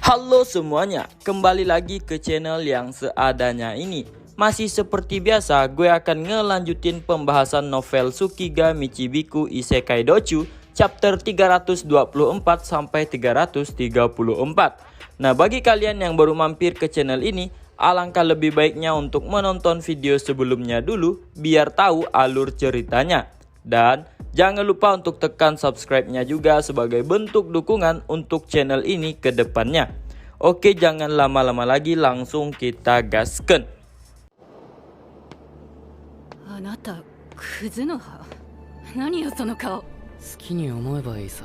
Halo semuanya, kembali lagi ke channel yang seadanya ini. Masih seperti biasa, gue akan ngelanjutin pembahasan novel Tsukiga Michibiku Isekai Dochu chapter 324 sampai 334. Nah, bagi kalian yang baru mampir ke channel ini, alangkah lebih baiknya untuk menonton video sebelumnya dulu biar tahu alur ceritanya. Dan jangan lupa untuk tekan subscribe-nya juga sebagai bentuk dukungan untuk channel ini ke depannya. Oke, jangan lama-lama lagi, langsung kita gasken. あなたクズの葉何よその顔好きに思えばいいさ。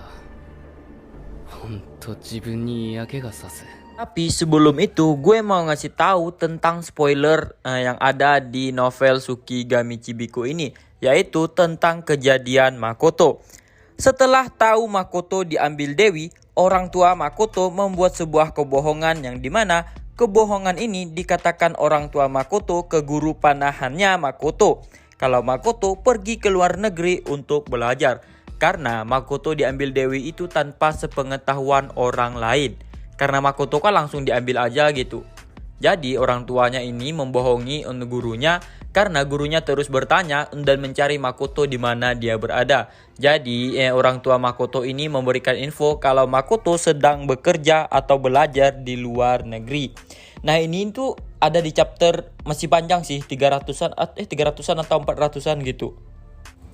ほんと自分に嫌気がさす。 Tapi sebelum itu, gue mau ngasih tahu tentang spoiler yang ada di novel Tsukiga Michibiku ini, yaitu tentang kejadian Makoto. Setelah tahu Makoto diambil Dewi, orang tua Makoto membuat sebuah kebohongan yang dimana kebohongan ini dikatakan orang tua Makoto ke guru panahannya Makoto kalau Makoto pergi ke luar negeri untuk belajar, karena Makoto diambil Dewi itu tanpa sepengetahuan orang lain. Karena Makoto kan langsung diambil aja gitu. Jadi orang tuanya ini membohongi gurunya karena gurunya terus bertanya dan mencari Makoto di mana dia berada. Jadi orang tua Makoto ini memberikan info kalau Makoto sedang bekerja atau belajar di luar negeri. Nah, ini tuh ada di chapter masih panjang sih, 300-an atau 400-an gitu.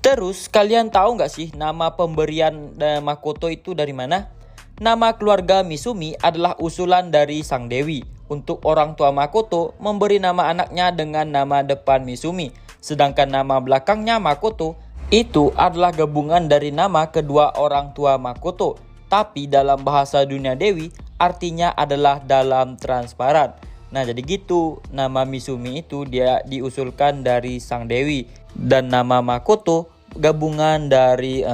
Terus kalian tahu nggak sih nama pemberian Makoto itu dari mana? Nama keluarga Misumi adalah usulan dari sang dewi. Untuk orang tua Makoto memberi nama anaknya dengan nama depan Misumi. Sedangkan nama belakangnya Makoto itu adalah gabungan dari nama kedua orang tua Makoto. Tapi dalam bahasa dunia dewi artinya adalah dalam transparan. Nah, jadi gitu, nama Misumi itu dia diusulkan dari sang dewi. Dan nama Makoto gabungan dari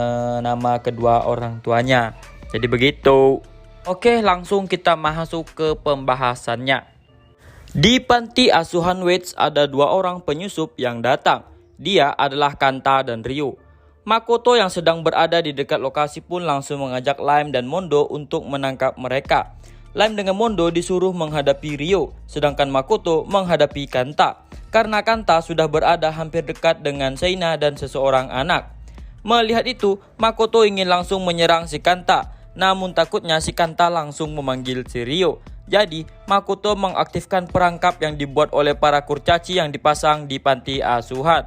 nama kedua orang tuanya. Jadi begitu. Oke, langsung kita masuk ke pembahasannya. Di panti asuhan Weights ada dua orang penyusup yang datang. Dia adalah Kanta dan Ryo. Makoto yang sedang berada di dekat lokasi pun langsung mengajak Lime dan Mondo untuk menangkap mereka. Lime dengan Mondo disuruh menghadapi Ryo, sedangkan Makoto menghadapi Kanta. Karena Kanta sudah berada hampir dekat dengan Seina dan seseorang anak. Melihat itu, Makoto ingin langsung menyerang si Kanta. Namun takutnya si Kanta langsung memanggil si Ryo. Jadi Makoto mengaktifkan perangkap yang dibuat oleh para kurcaci yang dipasang di panti asuhan.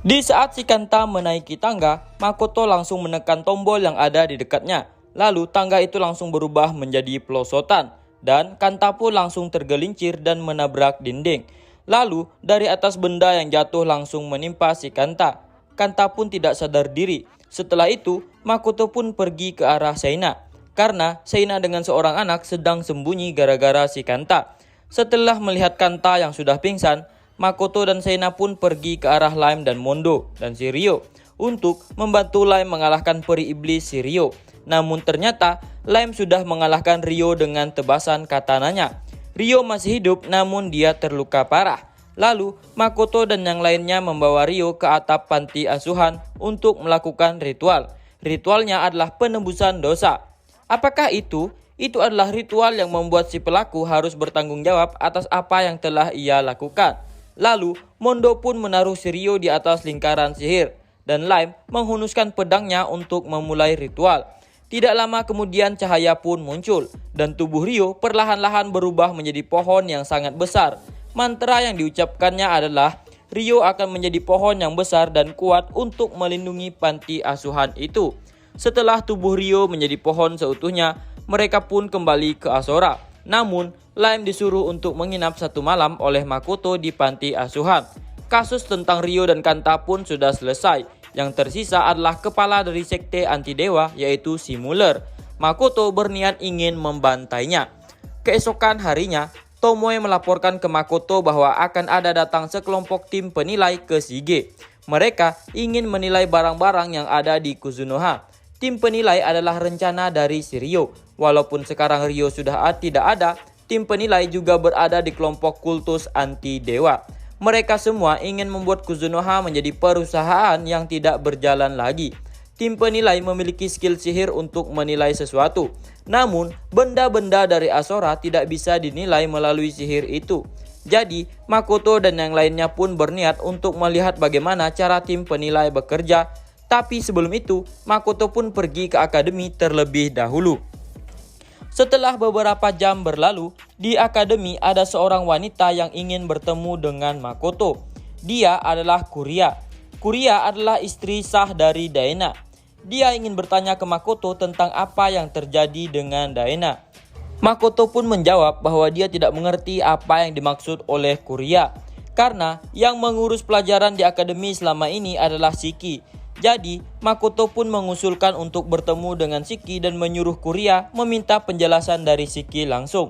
Di saat si Kanta menaiki tangga, Makoto langsung menekan tombol yang ada di dekatnya. Lalu tangga itu langsung berubah menjadi pelosotan. Dan Kanta pun langsung tergelincir dan menabrak dinding. Lalu dari atas benda yang jatuh langsung menimpa si Kanta. Kanta pun tidak sadar diri. Setelah itu, Makoto pun pergi ke arah Seina. Karena Seina dengan seorang anak sedang sembunyi gara-gara si Kanta. Setelah melihat Kanta yang sudah pingsan, Makoto dan Seina pun pergi ke arah Lime dan Mondo dan si Ryo untuk membantu Lime mengalahkan peri iblis si Ryo. Namun ternyata Lime sudah mengalahkan Ryo dengan tebasan katananya. Ryo masih hidup namun dia terluka parah. Lalu, Makoto dan yang lainnya membawa Ryo ke atap panti asuhan untuk melakukan ritual. Ritualnya adalah penebusan dosa. Apakah itu? Itu adalah ritual yang membuat si pelaku harus bertanggung jawab atas apa yang telah ia lakukan. Lalu, Mondo pun menaruh si Ryo di atas lingkaran sihir. Dan Lime menghunuskan pedangnya untuk memulai ritual. Tidak lama kemudian cahaya pun muncul. Dan tubuh Ryo perlahan-lahan berubah menjadi pohon yang sangat besar. Mantra yang diucapkannya adalah Ryo akan menjadi pohon yang besar dan kuat untuk melindungi panti asuhan itu. Setelah tubuh Ryo menjadi pohon seutuhnya, mereka pun kembali ke Asora. Namun, Lime disuruh untuk menginap satu malam oleh Makoto di panti asuhan. Kasus tentang Ryo dan Kanta pun sudah selesai. Yang tersisa adalah kepala dari sekte anti dewa, yaitu si Muller. Makoto berniat ingin membantainya. Keesokan harinya, Tomoe melaporkan ke Makoto bahwa akan ada datang sekelompok tim penilai ke Shige. Mereka ingin menilai barang-barang yang ada di Kuzunoha. Tim penilai adalah rencana dari si Ryo. Walaupun sekarang Ryo sudah tidak ada, tim penilai juga berada di kelompok kultus anti dewa. Mereka semua ingin membuat Kuzunoha menjadi perusahaan yang tidak berjalan lagi. tim penilai memiliki skill sihir untuk menilai sesuatu. Namun, benda-benda dari Asora tidak bisa dinilai melalui sihir itu. Jadi, Makoto dan yang lainnya pun berniat untuk melihat bagaimana cara tim penilai bekerja. Tapi sebelum itu, Makoto pun pergi ke akademi terlebih dahulu. Setelah beberapa jam berlalu, di akademi ada seorang wanita yang ingin bertemu dengan Makoto. Dia adalah Kuria. Kuria adalah istri sah dari Daena. Dia ingin bertanya ke Makoto tentang apa yang terjadi dengan Daena. Makoto pun menjawab bahwa dia tidak mengerti apa yang dimaksud oleh Kuria, karena yang mengurus pelajaran di akademi selama ini adalah Shiki. Jadi, Makoto pun mengusulkan untuk bertemu dengan Shiki dan menyuruh Kuria meminta penjelasan dari Shiki langsung.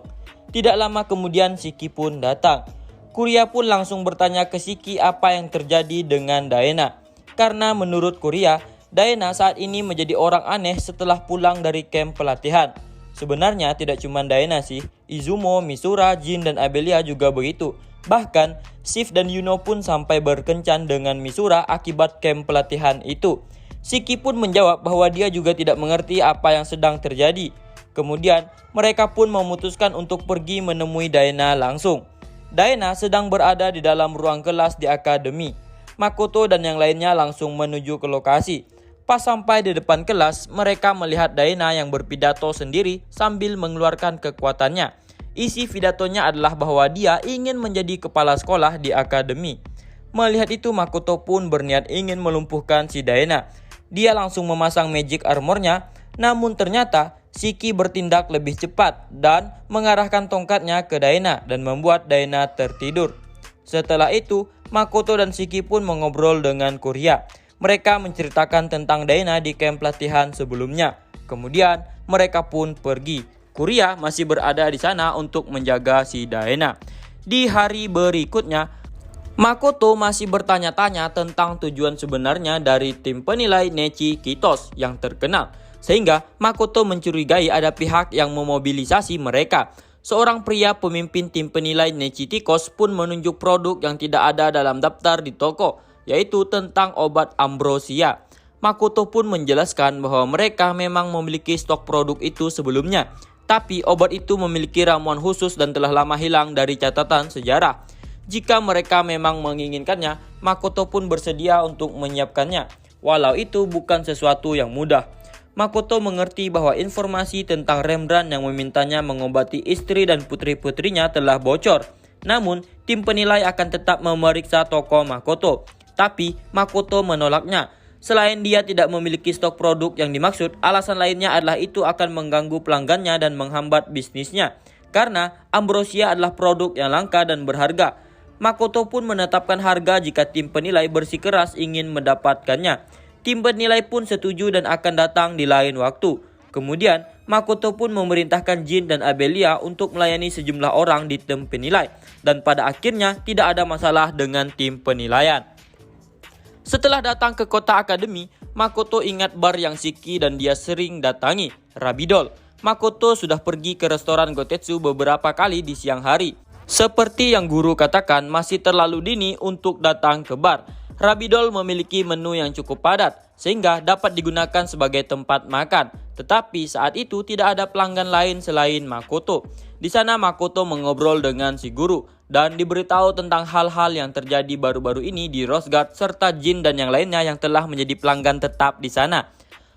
Tidak lama kemudian Shiki pun datang. Kuria pun langsung bertanya ke Shiki apa yang terjadi dengan Daena. Karena menurut Kuria, Daena saat ini menjadi orang aneh setelah pulang dari camp pelatihan. Sebenarnya tidak cuma Daena sih, Izumo, Misura, Jin, dan Abelia juga begitu. Bahkan, Shift dan Yuno pun sampai berkencan dengan Misura akibat camp pelatihan itu. Shiki pun menjawab bahwa dia juga tidak mengerti apa yang sedang terjadi. Kemudian, mereka pun memutuskan untuk pergi menemui Daena langsung. Daena sedang berada di dalam ruang kelas di akademi. Makoto dan yang lainnya langsung menuju ke lokasi. Pas sampai di depan kelas, mereka melihat Daena yang berpidato sendiri sambil mengeluarkan kekuatannya. Isi pidatonya adalah bahwa dia ingin menjadi kepala sekolah di akademi. Melihat itu, Makoto pun berniat ingin melumpuhkan si Daena. Dia langsung memasang magic armornya, namun ternyata Shiki bertindak lebih cepat dan mengarahkan tongkatnya ke Daena dan membuat Daena tertidur. Setelah itu, Makoto dan Shiki pun mengobrol dengan Kuria. Mereka menceritakan tentang Daena di camp pelatihan sebelumnya. Kemudian, mereka pun pergi. Kuria masih berada di sana untuk menjaga si Daena. Di hari berikutnya, Makoto masih bertanya-tanya tentang tujuan sebenarnya dari tim penilai Nechi Kitos yang terkenal. Sehingga Makoto mencurigai ada pihak yang memobilisasi mereka. Seorang pria pemimpin tim penilai Nechi Kitos pun menunjuk produk yang tidak ada dalam daftar di toko, yaitu tentang obat ambrosia. Makoto pun menjelaskan bahwa mereka memang memiliki stok produk itu sebelumnya. Tapi obat itu memiliki ramuan khusus dan telah lama hilang dari catatan sejarah. Jika mereka memang menginginkannya, Makoto pun bersedia untuk menyiapkannya. Walau itu bukan sesuatu yang mudah. Makoto mengerti bahwa informasi tentang Rembrandt yang memintanya mengobati istri dan putri-putrinya telah bocor. Namun, tim penilai akan tetap memeriksa toko Makoto. Tapi, Makoto menolaknya. Selain dia tidak memiliki stok produk yang dimaksud, alasan lainnya adalah itu akan mengganggu pelanggannya dan menghambat bisnisnya. Karena ambrosia adalah produk yang langka dan berharga. Makoto pun menetapkan harga jika tim penilai bersikeras ingin mendapatkannya. Tim penilai pun setuju dan akan datang di lain waktu. Kemudian, Makoto pun memerintahkan Jin dan Abelia untuk melayani sejumlah orang di tim penilai. Dan pada akhirnya tidak ada masalah dengan tim penilaian. Setelah datang ke kota akademi, Makoto ingat bar yang Shiki dan dia sering datangi, Rabidol. Makoto sudah pergi ke restoran Gotetsu beberapa kali di siang hari. Seperti yang guru katakan, masih terlalu dini untuk datang ke bar. Rabidol memiliki menu yang cukup padat, sehingga dapat digunakan sebagai tempat makan. Tetapi saat itu tidak ada pelanggan lain selain Makoto. Di sana Makoto mengobrol dengan si guru dan diberitahu tentang hal-hal yang terjadi baru-baru ini di Rose Guard serta Jin dan yang lainnya yang telah menjadi pelanggan tetap di sana.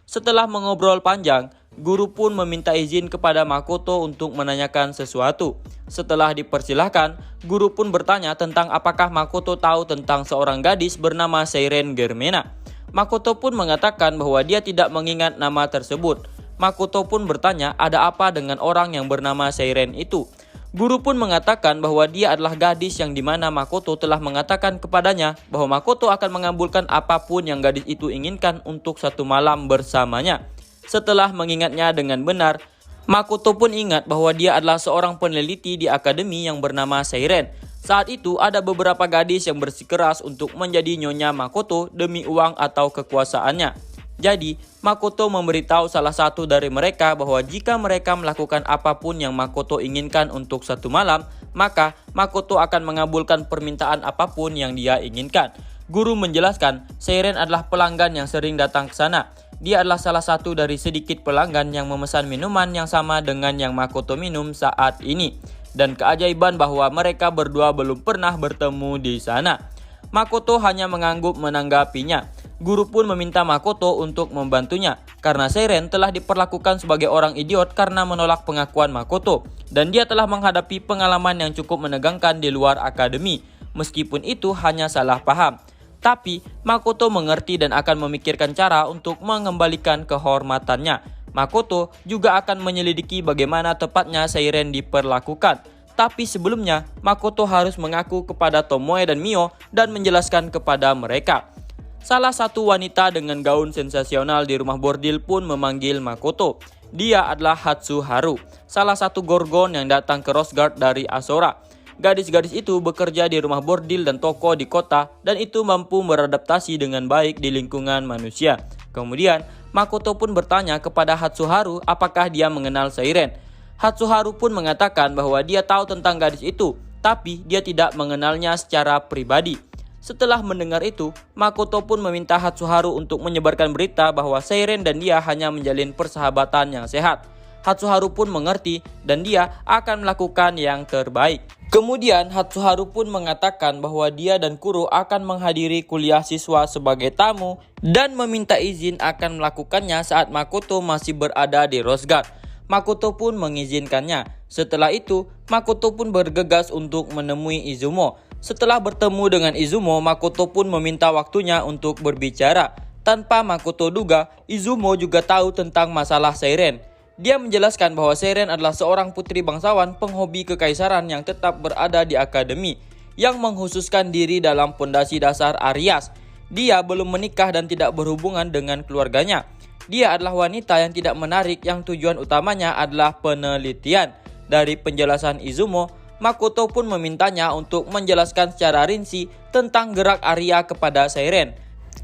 Setelah mengobrol panjang, guru pun meminta izin kepada Makoto untuk menanyakan sesuatu. Setelah dipersilahkan, guru pun bertanya tentang apakah Makoto tahu tentang seorang gadis bernama Seiren Germena. Makoto pun mengatakan bahwa dia tidak mengingat nama tersebut. Makoto pun bertanya ada apa dengan orang yang bernama Seiren itu. Guru pun mengatakan bahwa dia adalah gadis yang dimana Makoto telah mengatakan kepadanya bahwa Makoto akan mengabulkan apapun yang gadis itu inginkan untuk satu malam bersamanya. Setelah mengingatnya dengan benar, Makoto pun ingat bahwa dia adalah seorang peneliti di akademi yang bernama Seiren. Saat itu ada beberapa gadis yang bersikeras untuk menjadi nyonya Makoto demi uang atau kekuasaannya. Jadi, Makoto memberitahu salah satu dari mereka bahwa jika mereka melakukan apapun yang Makoto inginkan untuk satu malam, maka Makoto akan mengabulkan permintaan apapun yang dia inginkan. Guru menjelaskan, Seiren adalah pelanggan yang sering datang ke sana. dia adalah salah satu dari sedikit pelanggan yang memesan minuman yang sama dengan yang Makoto minum saat ini. Dan keajaiban bahwa mereka berdua belum pernah bertemu di sana. Makoto hanya mengangguk menanggapinya. Guru pun meminta Makoto untuk membantunya karena Seiren telah diperlakukan sebagai orang idiot karena menolak pengakuan Makoto. Dan dia telah menghadapi pengalaman yang cukup menegangkan di luar akademi. Meskipun itu hanya salah paham. Tapi Makoto mengerti dan akan memikirkan cara untuk mengembalikan kehormatannya. Makoto juga akan menyelidiki bagaimana tepatnya Seiren diperlakukan. Tapi sebelumnya, Makoto harus mengaku kepada Tomoe dan Mio dan menjelaskan kepada mereka. Salah satu wanita dengan gaun sensasional di rumah bordil pun memanggil Makoto. Dia adalah Hatsuharu, salah satu gorgon yang datang ke Rose Guard dari Asora. Gadis-gadis itu bekerja di rumah bordil dan toko di kota dan itu mampu beradaptasi dengan baik di lingkungan manusia. Kemudian, Makoto pun bertanya kepada Hatsuharu apakah dia mengenal Seiren. Hatsuharu pun mengatakan bahwa dia tahu tentang gadis itu, tapi dia tidak mengenalnya secara pribadi. Setelah mendengar itu, Makoto pun meminta Hatsuharu untuk menyebarkan berita bahwa Seiren dan dia hanya menjalin persahabatan yang sehat. Hatsuharu pun mengerti dan dia akan melakukan yang terbaik. Kemudian Hatsuharu pun mengatakan bahwa dia dan Kuro akan menghadiri kuliah siswa sebagai tamu dan meminta izin akan melakukannya saat Makoto masih berada di Rose Guard. Makoto pun mengizinkannya. Setelah itu, Makoto pun bergegas untuk menemui Izumo. Setelah bertemu dengan Izumo, Makoto pun meminta waktunya untuk berbicara. Tanpa Makoto duga, Izumo juga tahu tentang masalah Seiren. Dia menjelaskan bahwa Seiren adalah seorang putri bangsawan penghobi kekaisaran yang tetap berada di akademi, yang menghususkan diri dalam pondasi dasar Arias. Dia belum menikah dan tidak berhubungan dengan keluarganya. Dia adalah wanita yang tidak menarik yang tujuan utamanya adalah penelitian. Dari penjelasan Izumo, Makoto pun memintanya untuk menjelaskan secara rinci tentang gerak Arya kepada Seiren.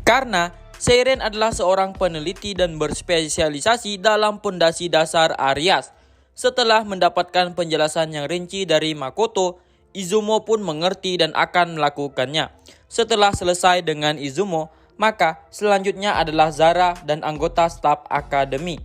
Karena Seiren adalah seorang peneliti dan berspesialisasi dalam pondasi dasar Arias. Setelah mendapatkan penjelasan yang rinci dari Makoto, Izumo pun mengerti dan akan melakukannya. Setelah selesai dengan Izumo, maka selanjutnya adalah Zara dan anggota staf akademi.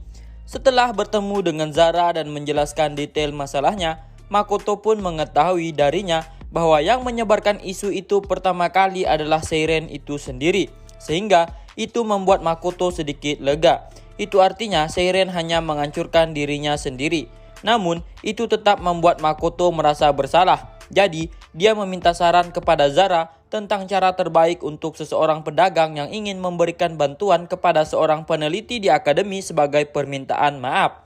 Setelah bertemu dengan Zara dan menjelaskan detail masalahnya, Makoto pun mengetahui darinya bahwa yang menyebarkan isu itu pertama kali adalah Seiren itu sendiri. Sehingga itu membuat Makoto sedikit lega. Itu artinya Seiren hanya menghancurkan dirinya sendiri. Namun, itu tetap membuat Makoto merasa bersalah. Jadi, dia meminta saran kepada Zara tentang cara terbaik untuk seseorang pedagang yang ingin memberikan bantuan kepada seorang peneliti di akademi sebagai permintaan maaf.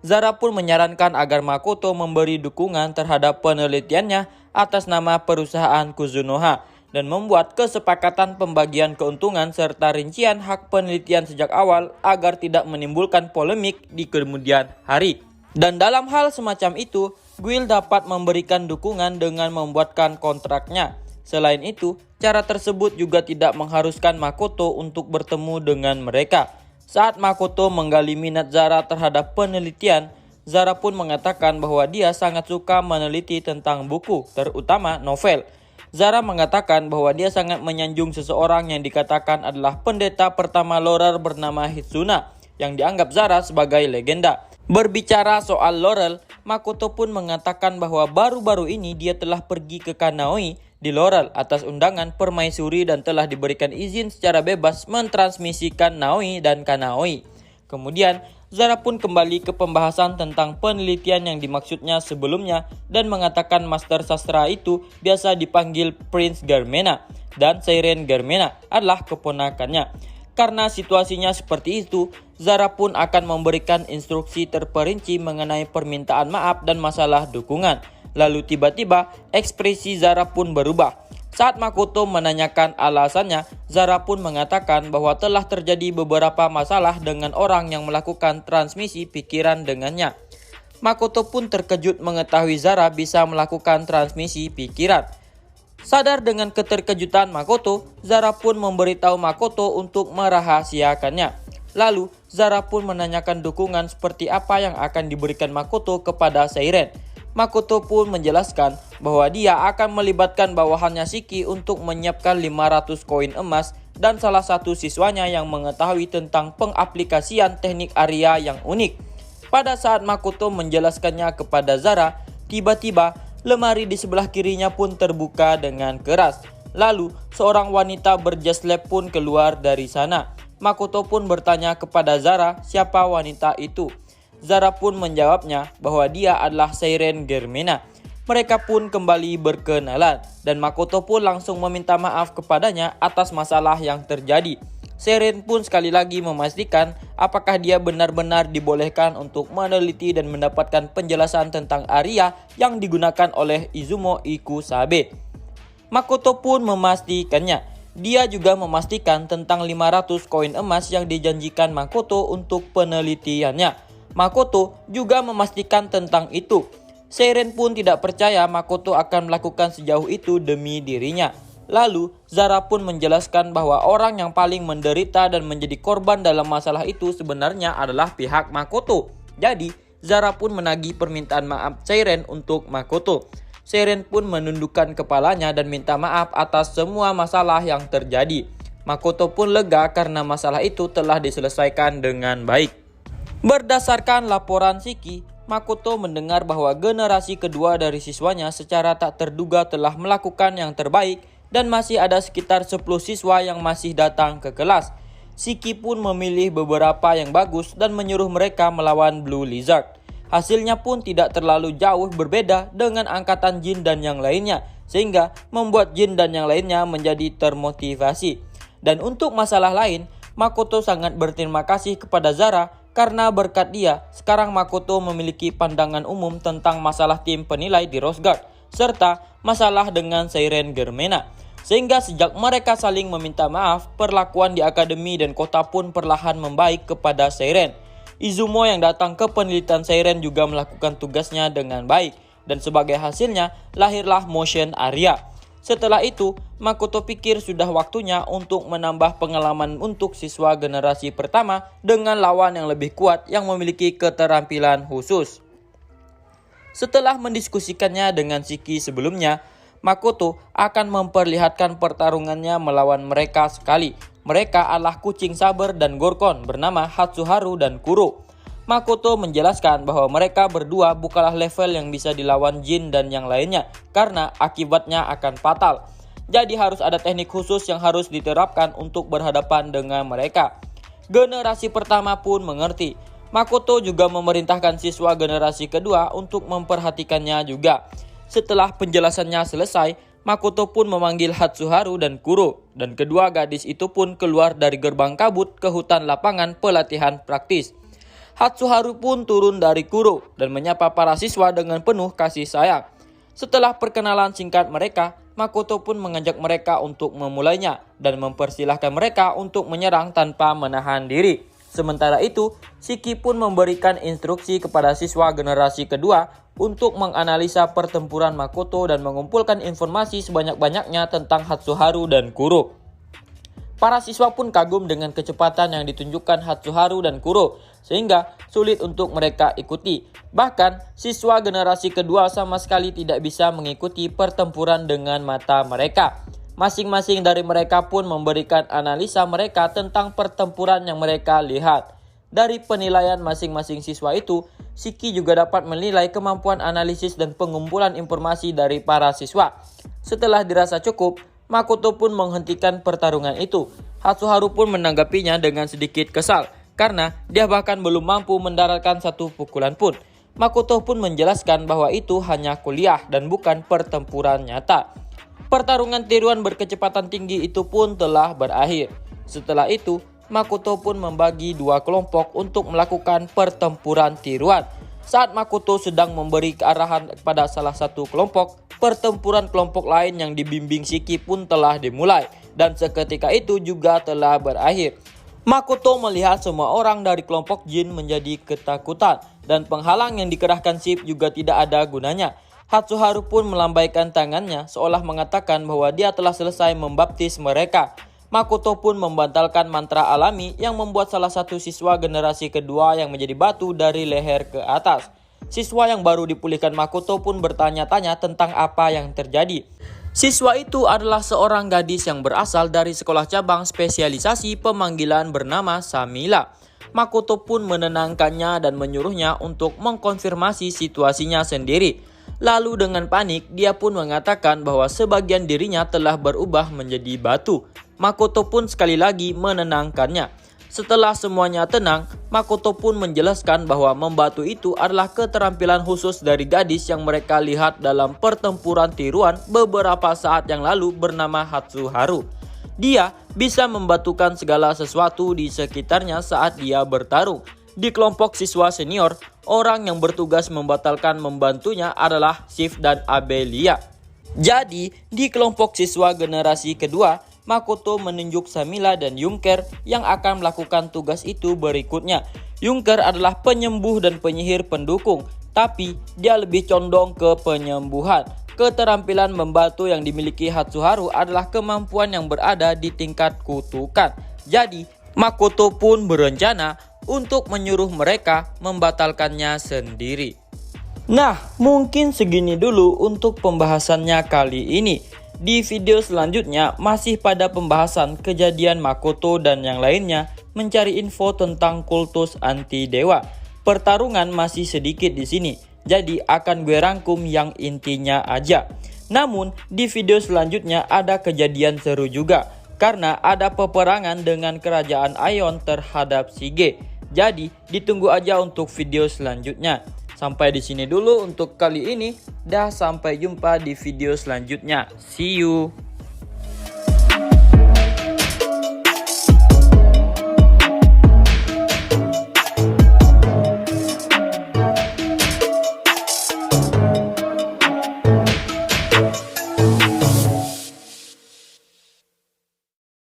Zara pun menyarankan agar Makoto memberi dukungan terhadap penelitiannya atas nama perusahaan Kuzunoha dan membuat kesepakatan pembagian keuntungan serta rincian hak penelitian sejak awal agar tidak menimbulkan polemik di kemudian hari. Dan dalam hal semacam itu, Guild dapat memberikan dukungan dengan membuatkan kontraknya. Selain itu, cara tersebut juga tidak mengharuskan Makoto untuk bertemu dengan mereka. Saat Makoto menggali minat Zara terhadap penelitian, Zara pun mengatakan bahwa dia sangat suka meneliti tentang buku, terutama novel. Zara mengatakan bahwa dia sangat menyanjung seseorang yang dikatakan adalah pendeta pertama Laurel bernama Hitsuna, yang dianggap Zara sebagai legenda. Berbicara soal Laurel, Makoto pun mengatakan bahwa baru-baru ini dia telah pergi ke Kanaoi di Laurel atas undangan permaisuri dan telah diberikan izin secara bebas mentransmisikan Naoi dan Kanaoi. Kemudian, Zara pun kembali ke pembahasan tentang penelitian yang dimaksudnya sebelumnya dan mengatakan master sastra itu biasa dipanggil Prince Germena dan Seiren Germena adalah keponakannya. Karena situasinya seperti itu, Zara pun akan memberikan instruksi terperinci mengenai permintaan maaf dan masalah dukungan. Lalu tiba-tiba ekspresi Zara pun berubah. Saat Makoto menanyakan alasannya, Zara pun mengatakan bahwa telah terjadi beberapa masalah dengan orang yang melakukan transmisi pikiran dengannya. Makoto pun terkejut mengetahui Zara bisa melakukan transmisi pikiran. Sadar dengan keterkejutan Makoto, Zara pun memberitahu Makoto untuk merahasiakannya. Lalu, Zara pun menanyakan dukungan seperti apa yang akan diberikan Makoto kepada Seiren. Makoto pun menjelaskan bahwa dia akan melibatkan bawahannya Shiki untuk menyiapkan 500 koin emas dan salah satu siswanya yang mengetahui tentang pengaplikasian teknik Arya yang unik. Pada saat Makoto menjelaskannya kepada Zara, tiba-tiba lemari di sebelah kirinya pun terbuka dengan keras. Lalu seorang wanita berjas lab pun keluar dari sana. Makoto pun bertanya kepada Zara siapa wanita itu. Zara pun menjawabnya bahwa dia adalah Seiren Germena. Mereka pun kembali berkenalan dan Makoto pun langsung meminta maaf kepadanya atas masalah yang terjadi. Seiren pun sekali lagi memastikan apakah dia benar-benar dibolehkan untuk meneliti dan mendapatkan penjelasan tentang Arya yang digunakan oleh Izumo Ikusabe. Makoto pun memastikannya. Dia juga memastikan tentang 500 koin emas yang dijanjikan Makoto untuk penelitiannya. Makoto juga memastikan tentang itu. Seiren pun tidak percaya Makoto akan melakukan sejauh itu demi dirinya. Lalu Zara pun menjelaskan bahwa orang yang paling menderita dan menjadi korban dalam masalah itu sebenarnya adalah pihak Makoto. Jadi Zara pun menagih permintaan maaf Seiren untuk Makoto. Seiren pun menundukkan kepalanya dan minta maaf atas semua masalah yang terjadi. Makoto pun lega karena masalah itu telah diselesaikan dengan baik. Berdasarkan laporan Shiki, Makoto mendengar bahwa generasi kedua dari siswanya secara tak terduga telah melakukan yang terbaik dan masih ada sekitar 10 siswa yang masih datang ke kelas. Shiki pun memilih beberapa yang bagus dan menyuruh mereka melawan Blue Lizard. Hasilnya pun tidak terlalu jauh berbeda dengan angkatan Jin dan yang lainnya, sehingga membuat Jin dan yang lainnya menjadi termotivasi. Dan untuk masalah lain, Makoto sangat berterima kasih kepada Zara karena berkat dia, sekarang Makoto memiliki pandangan umum tentang masalah tim penilai di Rose Guard, serta masalah dengan Seiren Germena. Sehingga sejak mereka saling meminta maaf, perlakuan di akademi dan kota pun perlahan membaik kepada Seiren. Izumo yang datang ke penelitian Seiren juga melakukan tugasnya dengan baik, dan sebagai hasilnya lahirlah Motion Arya. Setelah itu, Makoto pikir sudah waktunya untuk menambah pengalaman untuk siswa generasi pertama dengan lawan yang lebih kuat yang memiliki keterampilan khusus. Setelah mendiskusikannya dengan Shiki sebelumnya, Makoto akan memperlihatkan pertarungannya melawan mereka sekali. Mereka adalah kucing saber dan Gorkon bernama Hatsuharu dan Kuro. Makoto menjelaskan bahwa mereka berdua bukanlah level yang bisa dilawan Jin dan yang lainnya karena akibatnya akan fatal. Jadi harus ada teknik khusus yang harus diterapkan untuk berhadapan dengan mereka. Generasi pertama pun mengerti. Makoto juga memerintahkan siswa generasi kedua untuk memperhatikannya juga. Setelah penjelasannya selesai, Makoto pun memanggil Hatsuharu dan Kuro, dan kedua gadis itu pun keluar dari gerbang kabut ke hutan lapangan pelatihan praktis. Hatsuharu pun turun dari Kuro dan menyapa para siswa dengan penuh kasih sayang. Setelah perkenalan singkat mereka, Makoto pun mengajak mereka untuk memulainya dan mempersilahkan mereka untuk menyerang tanpa menahan diri. Sementara itu, Shiki pun memberikan instruksi kepada siswa generasi kedua untuk menganalisa pertempuran Makoto dan mengumpulkan informasi sebanyak-banyaknya tentang Hatsuharu dan Kuro. Para siswa pun kagum dengan kecepatan yang ditunjukkan Hatsuharu dan Kuro, sehingga sulit untuk mereka ikuti. Bahkan, siswa generasi kedua sama sekali tidak bisa mengikuti pertempuran dengan mata mereka. Masing-masing dari mereka pun memberikan analisa mereka tentang pertempuran yang mereka lihat. Dari penilaian masing-masing siswa itu, Shiki juga dapat menilai kemampuan analisis dan pengumpulan informasi dari para siswa. Setelah dirasa cukup, Makoto pun menghentikan pertarungan itu. Hatsuharu pun menanggapinya dengan sedikit kesal, karena dia bahkan belum mampu mendaratkan satu pukulan pun. Makoto pun menjelaskan bahwa itu hanya kuliah dan bukan pertempuran nyata. Pertarungan tiruan berkecepatan tinggi itu pun telah berakhir. Setelah itu, Makoto pun membagi dua kelompok untuk melakukan pertempuran tiruan. Saat Makoto sedang memberi kearahan kepada salah satu kelompok, pertempuran kelompok lain yang dibimbing Shiki pun telah dimulai, dan seketika itu juga telah berakhir. Makoto melihat semua orang dari kelompok Jin menjadi ketakutan, dan penghalang yang dikerahkan Ship juga tidak ada gunanya. Hatsuharu pun melambaikan tangannya seolah mengatakan bahwa dia telah selesai membaptis mereka. Makoto pun membatalkan mantra alami yang membuat salah satu siswa generasi kedua yang menjadi batu dari leher ke atas. Siswa yang baru dipulihkan Makoto pun bertanya-tanya tentang apa yang terjadi. Siswa itu adalah seorang gadis yang berasal dari sekolah cabang spesialisasi pemanggilan bernama Samila. Makoto pun menenangkannya dan menyuruhnya untuk mengkonfirmasi situasinya sendiri. Lalu dengan panik, dia pun mengatakan bahwa sebagian dirinya telah berubah menjadi batu. Makoto pun sekali lagi menenangkannya. Setelah semuanya tenang, Makoto pun menjelaskan bahwa membatu itu adalah keterampilan khusus dari gadis yang mereka lihat dalam pertempuran tiruan beberapa saat yang lalu bernama Hatsuharu. Dia bisa membatukan segala sesuatu di sekitarnya saat dia bertarung. Di kelompok siswa senior, orang yang bertugas membatalkan membantunya adalah Shift dan Abelia. Jadi, di kelompok siswa generasi kedua, Makoto menunjuk Samila dan Junker yang akan melakukan tugas itu berikutnya. Junker adalah penyembuh dan penyihir pendukung, tapi dia lebih condong ke penyembuhan. Keterampilan membantu yang dimiliki Hatsuharu adalah kemampuan yang berada di tingkat kutukan. Jadi, Makoto pun berencana untuk menyuruh mereka membatalkannya sendiri. Nah, mungkin segini dulu untuk pembahasannya kali ini. Di video selanjutnya masih pada pembahasan kejadian Makoto dan yang lainnya mencari info tentang kultus anti dewa. Pertarungan masih sedikit di sini, jadi akan gue rangkum yang intinya aja. Namun di video selanjutnya ada kejadian seru juga karena ada peperangan dengan kerajaan Aion terhadap Shige. Jadi ditunggu aja untuk video selanjutnya. Sampai di sini dulu untuk kali ini. Dah, sampai jumpa di video selanjutnya. See you.